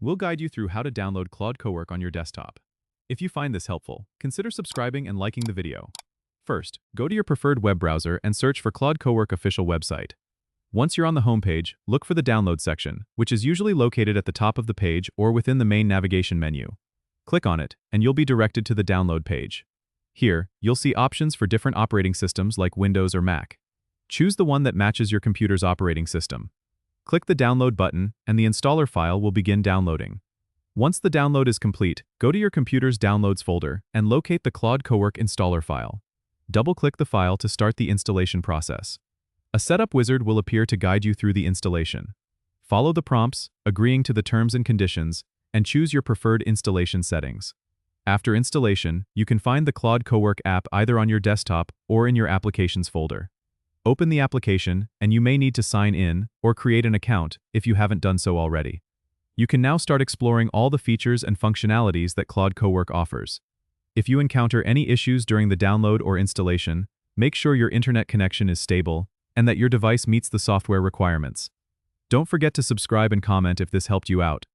We'll guide you through how to download Claude Cowork on your desktop. If you find this helpful, consider subscribing and liking the video. First, go to your preferred web browser and search for Claude Cowork official website. Once you're on the homepage, look for the download section, which is usually located at the top of the page or within the main navigation menu. Click on it, and you'll be directed to the download page. Here, you'll see options for different operating systems like Windows or Mac. Choose the one that matches your computer's operating system. Click the download button, and the installer file will begin downloading. Once the download is complete, go to your computer's Downloads folder and locate the Claude Cowork installer file. Double-click the file to start the installation process. A setup wizard will appear to guide you through the installation. Follow the prompts, agreeing to the terms and conditions, and choose your preferred installation settings. After installation, you can find the Claude Cowork app either on your desktop or in your Applications folder. Open the application, and you may need to sign in or create an account if you haven't done so already. You can now start exploring all the features and functionalities that Claude Cowork offers. If you encounter any issues during the download or installation, make sure your internet connection is stable and that your device meets the software requirements. Don't forget to subscribe and comment if this helped you out.